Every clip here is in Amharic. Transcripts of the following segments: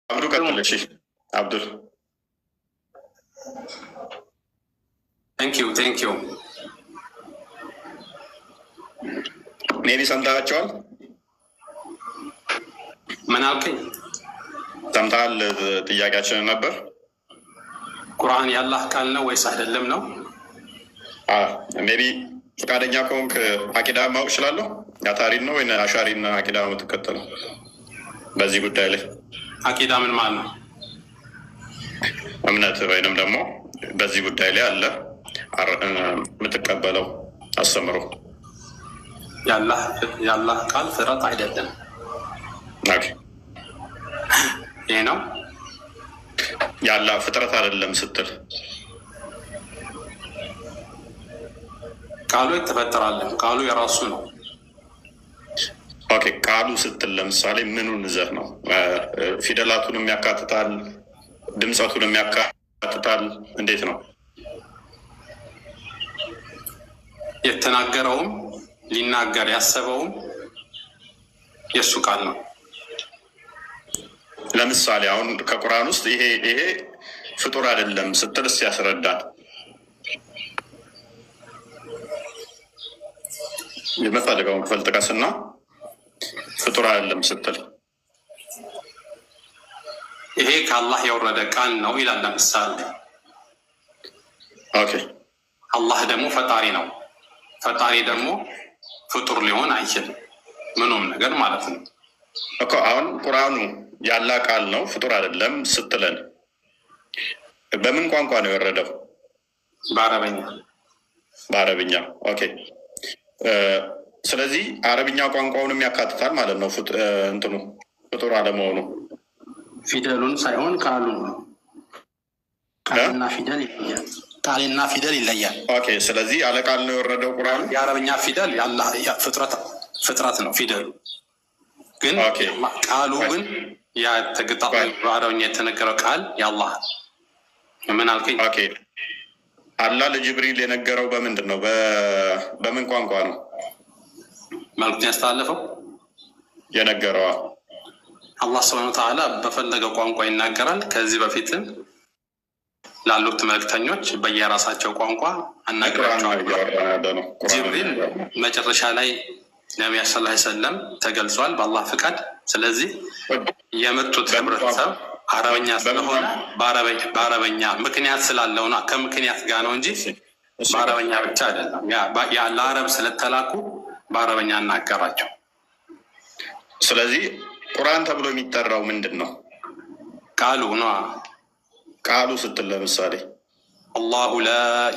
አብዱ ቀጥል። እሺ አብዱል ቴንኪዩ ሜቢ ሰምታችኋል? ምን አልከኝ? ሰምተሃል? ጥያቄያችንን ነበር። ቁርአን የአላህ ቃል ነው ወይስ አይደለም ነው? ሜቢ ፈቃደኛ ከሆንክ አቂዳ ማወቅ እችላለሁ። አታሪን ነው ወይ አሻሪን አቂዳ የምትከተለው በዚህ ጉዳይ ላይ? አቂዳ ምን ማለት ነው? እምነት ወይንም ደግሞ በዚህ ጉዳይ ላይ አለ የምትቀበለው አስተምሮ። የአላህ ቃል ፍጥረት አይደለም። ይህ ነው የአላህ ፍጥረት አይደለም ስትል ቃሉ የተፈጠራለን። ቃሉ የራሱ ነው። ኦኬ ቃሉ ስትል ለምሳሌ ምኑን ይዘህ ነው? ፊደላቱንም ያካትታል? ድምፀቱንም ያካትታል? እንዴት ነው? የተናገረውም ሊናገር ያሰበውም የእሱ ቃል ነው። ለምሳሌ አሁን ከቁርአን ውስጥ ይሄ ፍጡር አይደለም ስትል እስኪ ያስረዳል። የምፈልገውን ክፍል ጥቀስና ፍጡር አይደለም ስትል ይሄ ከአላህ የወረደ ቃል ነው ይላል። ለምሳሌ ኦኬ አላህ ደግሞ ፈጣሪ ነው። ፈጣሪ ደግሞ ፍጡር ሊሆን አይችልም፣ ምኑም ነገር ማለት ነው እኮ። አሁን ቁርአኑ የአላህ ቃል ነው ፍጡር አይደለም ስትለን በምን ቋንቋ ነው የወረደው? በአረበኛ። በአረብኛ ኦኬ። ስለዚህ አረብኛ ቋንቋውንም ያካትታል ማለት ነው እንትኑ ፍጡር አለመሆኑ። ፊደሉን ሳይሆን ቃሉን ነው። ቃልና ፊደል ይለያል። ቃልና ፊደል ይለያል። ኦኬ ስለዚህ ያለ ቃል ነው የወረደው ቁርአኑ። የአረብኛ ፊደል የአላህ ፍጥረት ነው ፊደሉ ግን ቃሉ ግን ያተገጣ በአረብኛ የተነገረው ቃል የአላህ። ምን አልከኝ? ኦኬ አላህ ለጅብሪል የነገረው በምንድን ነው? በምን ቋንቋ ነው መልዕክቱን ያስተላለፈው? የነገረው አላህ ሱብሓነሁ ወተዓላ በፈለገው ቋንቋ ይናገራል። ከዚህ በፊትም ላሉት መልእክተኞች በየራሳቸው ቋንቋ አናገራቸዋል። ጅብሪል መጨረሻ ላይ ነቢያ ሰለላሁ ዐለይሂ ወሰለም ተገልጿል በአላህ ፍቃድ። ስለዚህ የመጡት ህብረተሰብ አረበኛ ስለሆነ በአረበኛ ምክንያት ስላለው ነው። ከምክንያት ጋር ነው እንጂ በአረበኛ ብቻ አይደለም። ለአረብ ስለተላኩ በአረበኛ እናገራቸው። ስለዚህ ቁርአን ተብሎ የሚጠራው ምንድን ነው? ቃሉ ነው። ቃሉ ስትል ለምሳሌ አላሁ ላ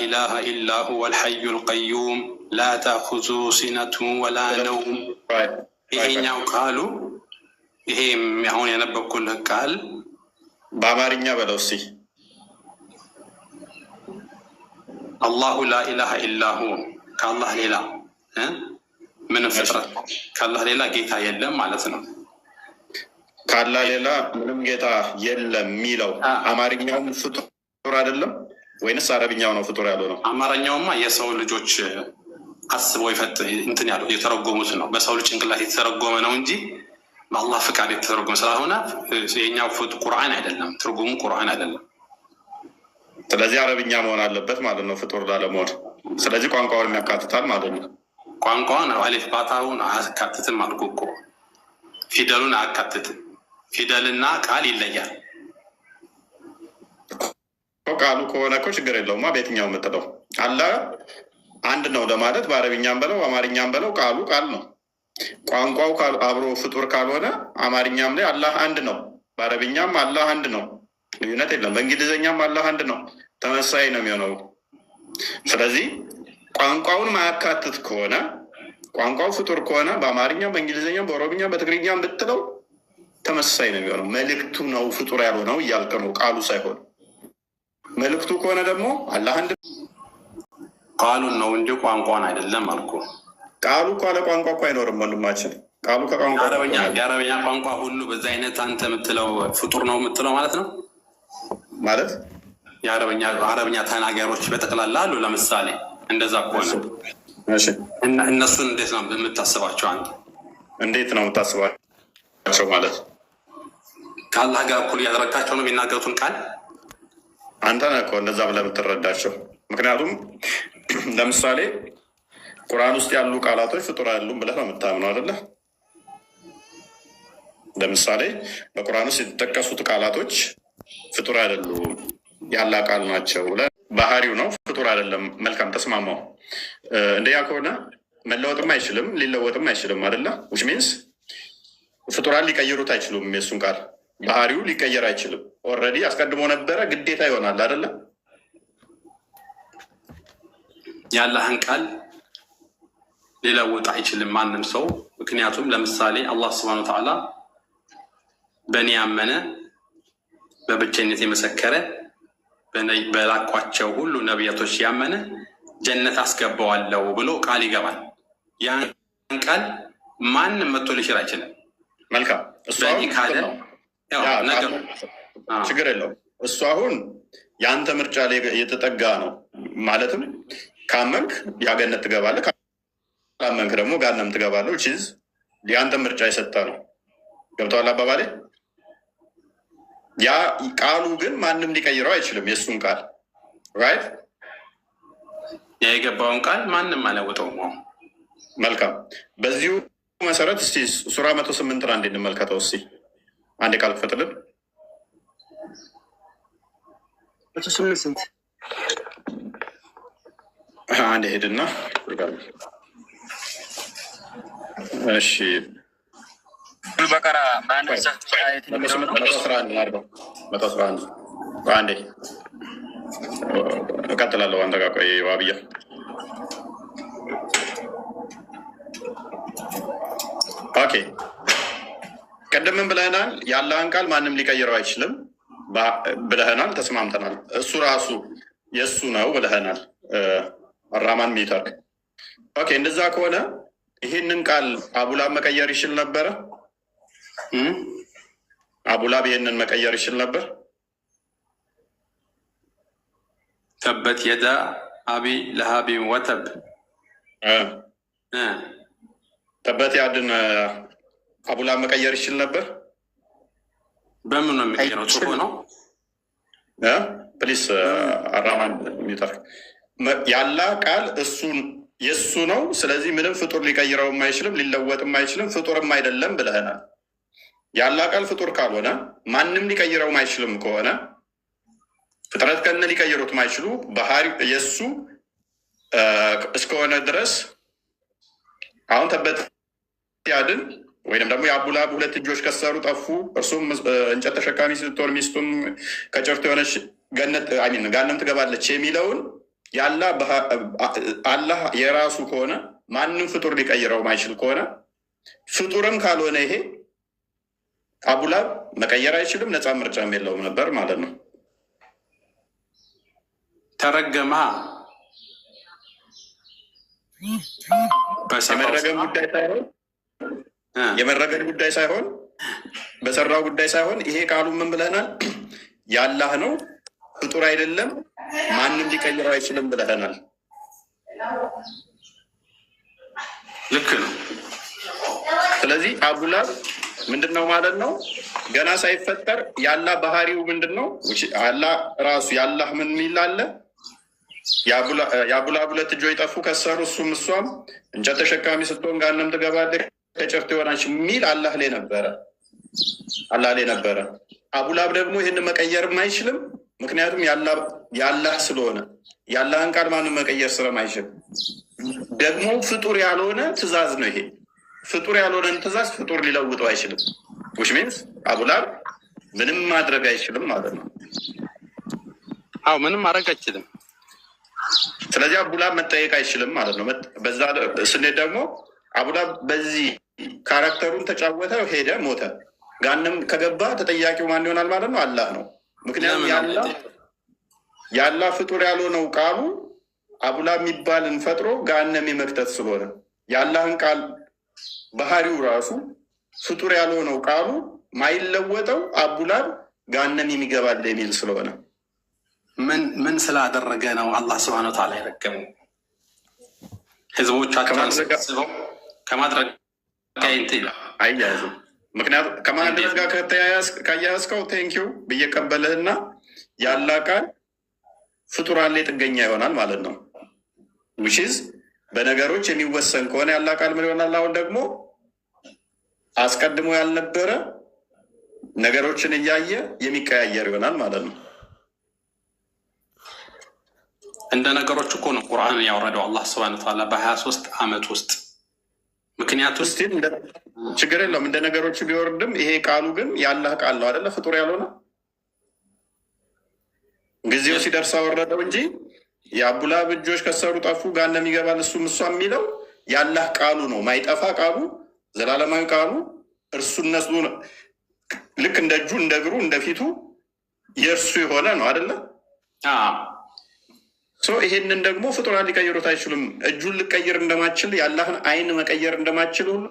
ኢላሃ ኢላ ሁወል ሐዩል ቀዩም ላ ተእኹዙሁ ሲነቱን ወላ ነውም። ይሄኛው ቃሉ ይሄ አሁን የነበብኩልህ ቃል በአማርኛ በለው እስኪ። አላሁ ላ ኢላሃ ኢላ ሁ ከአላህ ሌላ ምንም ፍጥረት ከአላህ ሌላ ጌታ የለም ማለት ነው። ካላህ ሌላ ምንም ጌታ የለም የሚለው አማርኛውም ፍጡር አይደለም ወይንስ አረብኛው ነው ፍጡር ያለው ነው? አማርኛውማ የሰው ልጆች አስበው እንትን ያለው የተረጎሙት ነው። በሰው ልጅ ጭንቅላት የተተረጎመ ነው እንጂ በአላህ ፍቃድ የተተረጎመ ስላልሆነ የኛው ቁርአን አይደለም፣ ትርጉሙ ቁርአን አይደለም። ስለዚህ አረብኛ መሆን አለበት ማለት ነው ፍጡር ላለመሆን። ስለዚህ ቋንቋውን ያካትታል ማለት ነው። ቋንቋውን አሊፍ ባታውን አያካትትም አልኩ እኮ። ፊደሉን አያካትትም። ፊደልና ቃል ይለያል። ቃሉ ከሆነ እኮ ችግር የለውማ። በየትኛው የምትለው አላህ አንድ ነው ለማለት በአረብኛም በለው አማርኛም በለው ቃሉ ቃል ነው። ቋንቋው አብሮ ፍጡር ካልሆነ አማርኛም ላይ አላህ አንድ ነው፣ በአረብኛም አላህ አንድ ነው፣ ልዩነት የለም። በእንግሊዝኛም አላህ አንድ ነው፣ ተመሳይ ነው የሚሆነው። ስለዚህ ቋንቋውን ማያካትት ከሆነ ቋንቋው ፍጡር ከሆነ በአማርኛም በእንግሊዝኛም በኦሮምኛም በትግርኛም ብትለው ተመሳሳይ ነው የሚሆነው። መልእክቱ ነው ፍጡር ያልሆነው እያልክ ነው፣ ቃሉ ሳይሆን። መልእክቱ ከሆነ ደግሞ አላህ አንድ ቃሉን ነው እንጂ ቋንቋን አይደለም አልኩ። ቃሉ እኮ አለ ቋንቋ እኮ አይኖርም ወንድማችን። ቃሉ ከቋንቋ የአረበኛ ቋንቋ ሁሉ በዛ አይነት አንተ የምትለው ፍጡር ነው የምትለው ማለት ነው ማለት የአረበኛ ተናጋሪዎች በጠቅላላ አሉ። ለምሳሌ እንደዛ ከሆነ እነሱን እንዴት ነው የምታስባቸው አንተ? እንዴት ነው የምታስባቸው ማለት ከአላህ ጋር እኩል እያደረጋቸው ነው የሚናገሩትን ቃል። አንተ ነህ እኮ እንደዛ ብለህ የምትረዳቸው። ምክንያቱም ለምሳሌ ቁርአን ውስጥ ያሉ ቃላቶች ፍጡር አይደሉም ብለህ ነው የምታምነው አይደለ? ለምሳሌ በቁርአን ውስጥ የተጠቀሱት ቃላቶች ፍጡር አይደሉም ያላ ቃል ናቸው ብለህ ባህሪው ነው ፍጡር አይደለም። መልካም ተስማማው። እንደያ ከሆነ መለወጥም አይችልም ሊለወጥም አይችልም አይደለ? ዊች ሚንስ ፍጡራን ሊቀይሩት አይችሉም። የሱን ቃል ባህሪው ሊቀየር አይችልም። ኦልሬዲ አስቀድሞ ነበረ፣ ግዴታ ይሆናል አይደለ? የአላህን ቃል ሊለውጥ አይችልም ማንም ሰው። ምክንያቱም ለምሳሌ አላህ ስብሐነ ወተዓላ በእኔ ያመነ በብቸኝነት የመሰከረ በላኳቸው ሁሉ ነቢያቶች ያመነ ጀነት አስገባዋለሁ ብሎ ቃል ይገባል። ያን ቃል ማንም መጥቶ ሊሽር አይችልም። መልካም እሱ ችግር የለውም። እሱ አሁን የአንተ ምርጫ ላይ የተጠጋ ነው። ማለትም ካመንክ ያገነት ትገባለህ፣ ካመንክ ደግሞ ጋነም ትገባለህ። ቺዝ የአንተ ምርጫ የሰጠ ነው። ገብተዋል አባባሌ? ያ ቃሉ ግን ማንም ሊቀይረው አይችልም። የእሱን ቃል ራይት፣ ያ የገባውን ቃል ማንም አለውጠውም። መልካም። በዚሁ መሰረት እስቲ ሱራ 108 አንዴ እንመልከተው። እስቲ አንዴ ቃል ክፈትልን። 108 አንዴ ሄድና እሺ በቀራ አንዴ እቀጥላለሁ። አንተ ጋር ቆይ ዋብያ። ኦኬ ቅድምን ብለህናል። ያለህን ቃል ማንም ሊቀይረው አይችልም ብለህናል። ተስማምተናል። እሱ ራሱ የእሱ ነው ብለህናል። አራማን ሚተርክ ኦኬ። እንደዛ ከሆነ ይህንን ቃል አቡላብ መቀየር ይችል ነበረ? አቡላብ ይህንን መቀየር ይችል ነበር? ተበት የዳ አቢ ለሃቢ ወተብ ተበት ያድን አቡላብ መቀየር ይችል ነበር? በምን ነው የሚቀየረው? ጽፎ ነው። ፕሊስ አራማን ሚተርክ ያላ ቃል እሱን የእሱ ነው። ስለዚህ ምንም ፍጡር ሊቀይረውም አይችልም ሊለወጥም አይችልም፣ ፍጡርም አይደለም ብለህናል። ያላ ቃል ፍጡር ካልሆነ ማንም ሊቀይረውም አይችልም ከሆነ ፍጥረት ከነ ሊቀይሩት ማይችሉ ባህሪ የእሱ እስከሆነ ድረስ አሁን ተበት ያድን ወይም ደግሞ የአቡላብ ሁለት እጆች ከሰሩ ጠፉ፣ እርሱም እንጨት ተሸካሚ ስትሆን ሚስቱም ከጭርት የሆነች ጋነም ትገባለች የሚለውን አላህ የራሱ ከሆነ ማንም ፍጡር ሊቀይረው ማይችል ከሆነ ፍጡርም ካልሆነ ይሄ አቡላብ መቀየር አይችልም፣ ነፃ ምርጫም የለውም ነበር ማለት ነው። ተረገማ የመረገም ጉዳይ ሳይሆን በሰራው ጉዳይ ሳይሆን ይሄ ቃሉ ምን ብለናል? ያላህ ነው ፍጡር አይደለም ማንም ሊቀይረው አይችልም ብለናል። ልክ ነው። ስለዚህ አቡላብ ምንድን ነው ማለት ነው? ገና ሳይፈጠር ያላህ ባህሪው ምንድን ነው? አላህ ራሱ ያላህ ምን ሚላለ የአቡላብ ሁለት እጆች ጠፉ ከሰሩ እሱም እሷም እንጨት ተሸካሚ ስትሆን ጋነም ትገባለች ከጭርት የሆናች ሚል አላህ ላይ ነበረ። አቡላብ ደግሞ ይህን መቀየርም አይችልም። ምክንያቱም ያላህ ስለሆነ ያላህን ቃል ማንም መቀየር ስለማይችል ደግሞ ፍጡር ያልሆነ ትእዛዝ ነው ይሄ። ፍጡር ያልሆነን ትእዛዝ ፍጡር ሊለውጠው አይችልም። ዊች ሚንስ አቡላብ ምንም ማድረግ አይችልም ማለት ነው። አዎ ምንም ማድረግ አይችልም። ስለዚህ አቡላብ መጠየቅ አይችልም ማለት ነው። በዛ ስኔት ደግሞ አቡላብ በዚህ ካራክተሩን ተጫወተ፣ ሄደ፣ ሞተ። ጋንም ከገባ ተጠያቂው ማን ይሆናል ማለት ነው? አላህ ነው። ምክንያቱም ያላህ ፍጡር ያልሆነው ቃሉ አቡላብ የሚባልን ፈጥሮ ጋነም የመክተት ስለሆነ የአላህን ቃል ባህሪው ራሱ ፍጡር ያልሆነው ቃሉ ማይለወጠው አቡላብ ጋነም የሚገባል የሚል ስለሆነ ምን ስላደረገ ነው አላህ ስብሐነ ወተዓላ የረገመው? ህዝቦቻቸውን ሰብስበው ከማድረግ ይላል። አያያዝም ምክንያቱም ከማድረስ ጋር ካያያዝከው ቴንኪው ብየቀበልህና ያላ ቃል ፍጡራን ላይ ጥገኛ ይሆናል ማለት ነው። ዊችዝ በነገሮች የሚወሰን ከሆነ ያላ ቃል ምን ይሆናል? አሁን ደግሞ አስቀድሞ ያልነበረ ነገሮችን እያየ የሚቀያየር ይሆናል ማለት ነው። እንደ ነገሮች እኮ ነው ቁርአንን ያወረደው አላህ ሱብሓነሁ ወተዓላ በ23 ዓመት ውስጥ። ምክንያቱ ስቲል ችግር የለውም እንደ ነገሮች ቢወርድም ይሄ ቃሉ ግን ያላህ ቃል ነው አይደለ? ፍጡር ያልሆነ ጊዜው ሲደርስ አወረደው እንጂ የአቡላብ እጆች ከሰሩ ጠፉ ገሃነም ይገባል እሱም እሷ የሚለው ያላህ ቃሉ ነው። ማይጠፋ ቃሉ፣ ዘላለማዊ ቃሉ እርሱነቱ ልክ እንደ እጁ እንደ እግሩ እንደ ፊቱ የእርሱ የሆነ ነው አይደለ? ይሄንን ደግሞ ፍጡራን ሊቀይሩት አይችሉም። እጁን ልቀይር እንደማችል ያላህን አይን መቀየር እንደማችል ሁሉ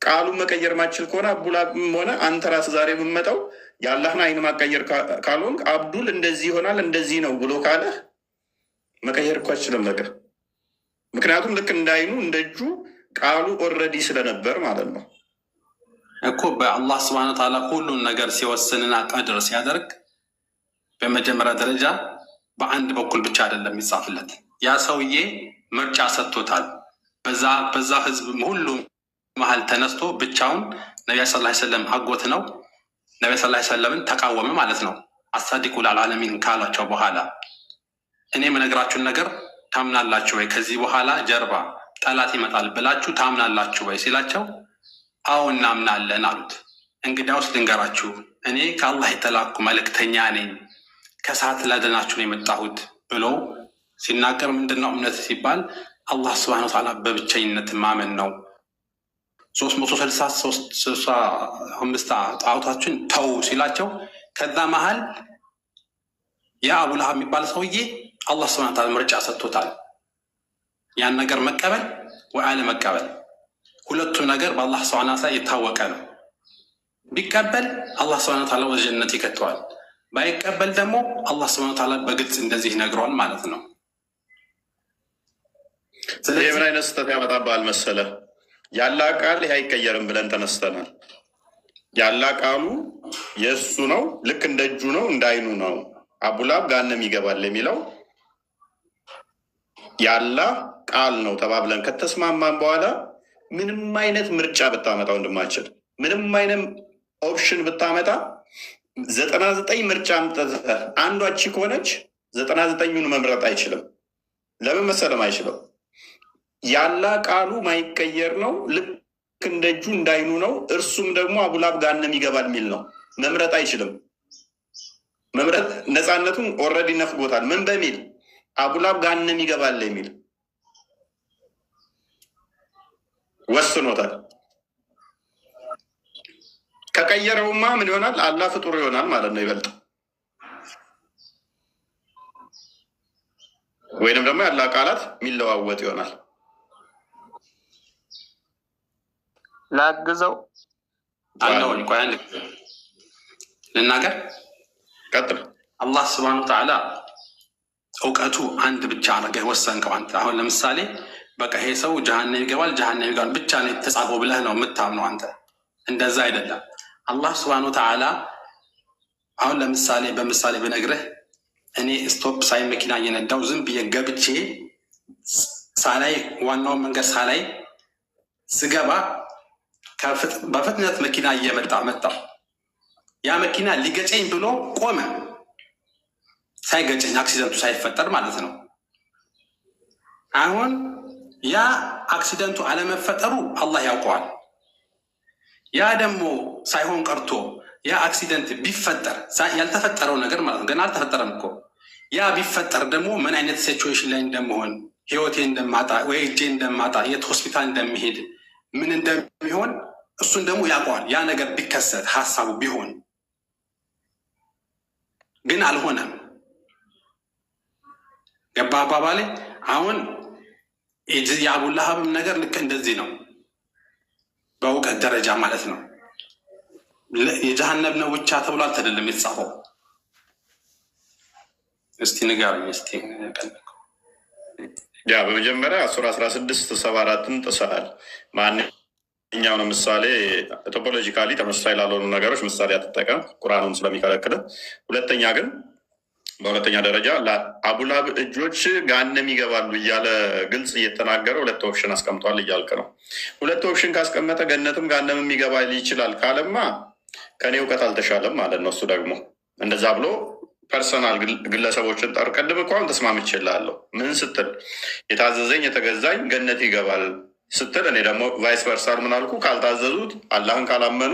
ቃሉን መቀየር ማችል ከሆነ አቡላብም ሆነ አንተ ራስህ ዛሬ የምመጣው የአላህን አይን ማቀየር ካልሆንክ አብዱል እንደዚህ ይሆናል እንደዚህ ነው ብሎ ካለህ መቀየር እኮ አይችልም ነገር። ምክንያቱም ልክ እንደ አይኑ እንደ እጁ ቃሉ ኦልሬዲ ስለነበር ማለት ነው እኮ። በአላህ ስብሐነ ወተዓላ ሁሉን ነገር ሲወስንና ቀድር ሲያደርግ በመጀመሪያ ደረጃ በአንድ በኩል ብቻ አይደለም የሚጻፍለት። ያ ሰውዬ ምርጫ ሰጥቶታል። በዛ ህዝብ ሁሉ መሀል ተነስቶ ብቻውን ነቢያ ሰለላሁ ዐለይሂ ወሰለም አጎት ነው። ነቢያ ሰለላሁ ዐለይሂ ወሰለምን ተቃወመ ማለት ነው። አሳዲቁ ለልዓለሚን ካሏቸው በኋላ እኔ የምነግራችሁን ነገር ታምናላችሁ ወይ? ከዚህ በኋላ ጀርባ ጠላት ይመጣል ብላችሁ ታምናላችሁ ወይ ሲላቸው አዎ እናምናለን አሉት። እንግዲያውስ ልንገራችሁ፣ እኔ ከአላህ የተላኩ መልእክተኛ ነኝ፣ ከሰዓት ላድናችሁ ነው የመጣሁት ብሎ ሲናገር ምንድነው እምነት ሲባል አላህ ስብሐነሁ ወተዓላ በብቸኝነት ማመን ነው። 365 ጣዖታችን ተው ሲላቸው ከዛ መሀል የአቡ ለሀብ የሚባል ሰውዬ አላህ ስብሐነሁ ወተዓላ ምርጫ ሰጥቶታል። ያን ነገር መቀበል ወይ አለመቀበል፣ ሁለቱም ነገር በአላህ ስብሐነሁ ወተዓላ የታወቀ ነው። ቢቀበል አላህ ስብሐነሁ ወተዓላ ወደ ጀነት ይከተዋል። ባይቀበል ደግሞ አላህ ስብሐነሁ ወተዓላ በግልጽ እንደዚህ ነግሯል ማለት ነው። ስለዚህ ምን አይነት ስህተት ያመጣብሃል መሰለህ? ያላ ቃል ይህ አይቀየርም ብለን ተነስተናል። ያላ ቃሉ የእሱ ነው፣ ልክ እንደ እጁ ነው፣ እንደ አይኑ ነው። አቡላብ ገሃነም ይገባል የሚለው ያላ ቃል ነው ተባብለን ከተስማማን በኋላ ምንም አይነት ምርጫ ብታመጣ ወንድማችን፣ ምንም አይነት ኦፕሽን ብታመጣ 99 ምርጫ አንዷ እቺ ከሆነች 99ኙን መምረጥ አይችልም። ለምን መሰለም አይችልም? ያላ ቃሉ ማይቀየር ነው፣ ልክ እንደ እጁ እንዳይኑ ነው። እርሱም ደግሞ አቡላብ ገሃነም ይገባል የሚል ነው። መምረጥ አይችልም። መምረጥ ነፃነቱን ኦልሬዲ ነፍጎታል። ምን በሚል አቡላብ ገሃነም ይገባል የሚል ወስኖታል። ከቀየረውማ ምን ይሆናል? አላህ ፍጡር ይሆናል ማለት ነው። ይበልጥ ወይንም ደግሞ ያላ ቃላት የሚለዋወጥ ይሆናል። ላግዘው አለውን ቆይ አንድ ልናገር። ቀጥል። አላህ ስብሐነሁ ወተዓላ እውቀቱ አንድ ብቻ አድርገህ ወሰንከው አንተ። አሁን ለምሳሌ በቃ ይሄ ሰው ጀሃነም ይገባል ብቻ ነው የተጻፈው ብለህ ነው የምታምነው አንተ። እንደዛ አይደለም። አላህ ስብሐነሁ ወተዓላ አሁን ለምሳሌ በምሳሌ ብነግርህ እኔ ስቶፕ ሳይ መኪና እየነዳው ዝም ብዬ ገብቼ ሳላይ ዋናውን መንገድ ሳላይ ስገባ በፍጥነት መኪና እየመጣ ያ መኪና ሊገጨኝ ብሎ ቆመ። ሳይገጨኝ አክሲደንቱ ሳይፈጠር ማለት ነው። አሁን ያ አክሲደንቱ አለመፈጠሩ አላህ ያውቀዋል። ያ ደግሞ ሳይሆን ቀርቶ ያ አክሲደንት ቢፈጠር ያልተፈጠረው ነገር ማለት ነው፣ ገና አልተፈጠረም እኮ። ያ ቢፈጠር ደግሞ ምን አይነት ሲቹዌሽን ላይ እንደመሆን፣ ህይወቴ እንደማጣ ወይ እጄ እንደማጣ፣ የት ሆስፒታል እንደሚሄድ፣ ምን እንደሚሆን እሱን ደግሞ ያውቀዋል። ያ ነገር ቢከሰት ሀሳቡ ቢሆን ግን አልሆነም። ገባ አባባሌ? አሁን የአቡ ለሀብም ነገር ልክ እንደዚህ ነው፣ በእውቀት ደረጃ ማለት ነው። የጀሃነም ነው ብቻ ተብሎ አልተደለም የተጻፈው። እስቲ ንገሩኝ እስቲ። ያ በመጀመሪያ 16 74ን ጥሰሃል። እኛው ነው ምሳሌ ቶፖሎጂካሊ ተመሳሳይ ላልሆኑ ነገሮች ምሳሌ አትጠቀም ቁርአኑን ስለሚከለክል። ሁለተኛ ግን በሁለተኛ ደረጃ አቡላብ እጆች ገሃነም ይገባሉ እያለ ግልጽ እየተናገረ ሁለት ኦፕሽን አስቀምጧል እያልክ ነው። ሁለት ኦፕሽን ካስቀመጠ ገነትም ገሃነምም ይገባ ይችላል ካለማ ከኔ እውቀት አልተሻለም ማለት ነው። እሱ ደግሞ እንደዛ ብሎ ፐርሰናል ግለሰቦችን ጠር ቅድም እኮ አሁን ተስማምቼልሃለሁ። ምን ስትል የታዘዘኝ የተገዛኝ ገነት ይገባል ስትል፣ እኔ ደግሞ ቫይስ ቨርሳል ምን አልኩ? ካልታዘዙት አላህን ካላመኑ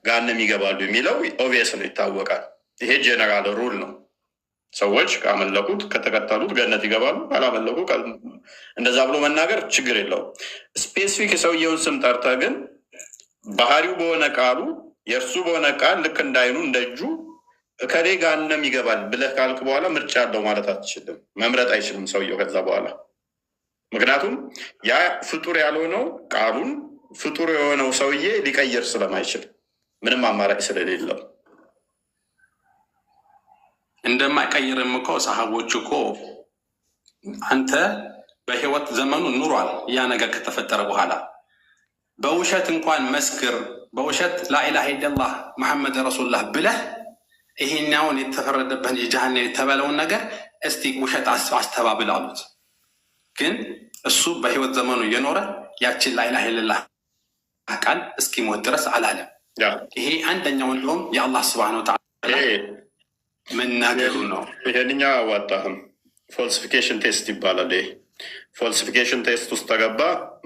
ገሃነም ይገባሉ የሚለው ኦብቪየስ ነው፣ ይታወቃል። ይሄ ጄኔራል ሩል ነው። ሰዎች ካመለኩት ከተከተሉት ገነት ይገባሉ፣ ካላመለኩ እንደዛ ብሎ መናገር ችግር የለውም። ስፔሲፊክ የሰውየውን ስም ጠርተህ ግን ባህሪው በሆነ ቃሉ የእርሱ በሆነ ቃል ልክ እንዳይኑ እንደ እጁ እከሌ ገሃነም ይገባል ብለህ ካልክ በኋላ ምርጫ አለው ማለት አትችልም። መምረጥ አይችልም ሰውየው ከዛ በኋላ። ምክንያቱም ያ ፍጡር ያልሆነው ቃሉን ፍጡር የሆነው ሰውዬ ሊቀይር ስለማይችል ምንም አማራጭ ስለሌለው እንደማይቀይርም እኮ ሰሃቦች እኮ አንተ በህይወት ዘመኑ ኑሯል። ያ ነገር ከተፈጠረ በኋላ በውሸት እንኳን መስክር፣ በውሸት ላኢላሃ ኢለላህ መሐመድ ረሱሉላህ ብለህ ይሄኛውን የተፈረደበትን የጀሃነም የተባለውን ነገር እስቲ ውሸት አስተባብል አሉት። ግን እሱ በህይወት ዘመኑ እየኖረ ያችን ላኢላሃ ኢለላህ ቃል እስኪሞት ድረስ አላለም። ይሄ አንደኛው እንደውም የአላህ ሱብሃነሁ ወተዓላ መናገሩ ነው። ይሄንኛ አዋጣህም ፎልሲፊኬሽን ቴስት ይባላል። ይሄ ፎልሲፊኬሽን ቴስት ውስጥ ተገባ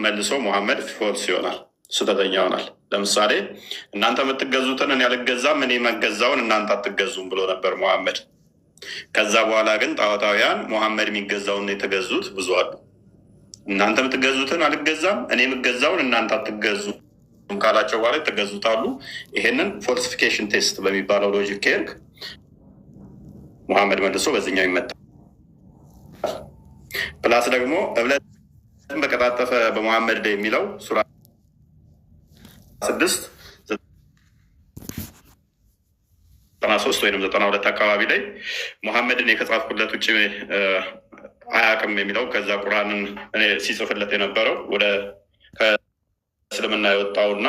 መልሶ ሙሐመድ ፎልስ ይሆናል፣ ስህተተኛ ይሆናል። ለምሳሌ እናንተ የምትገዙትን እኔ አልገዛም፣ እኔ መገዛውን እናንተ አትገዙም ብሎ ነበር ሙሐመድ። ከዛ በኋላ ግን ጣዖታውያን ሙሐመድ የሚገዛውን የተገዙት ብዙ አሉ። እናንተ የምትገዙትን አልገዛም፣ እኔ የምገዛውን እናንተ አትገዙ ካላቸው በኋላ የተገዙታሉ። ይሄንን ፎልሲፊኬሽን ቴስት በሚባለው ሎጂክ ኬርክ ሙሐመድ መልሶ በዚህኛው ይመጣል። ፕላስ ደግሞ እብለትን በቀጣጠፈ በሙሐመድ ላይ የሚለው ሱራ 6:93 ወይም 92 አካባቢ ላይ ሙሐመድን ከጻፍኩለት ውጭ አያውቅም የሚለው ከዛ ቁርአንን እኔ ሲጽፍለት የነበረው ወደ ከእስልምና የወጣውና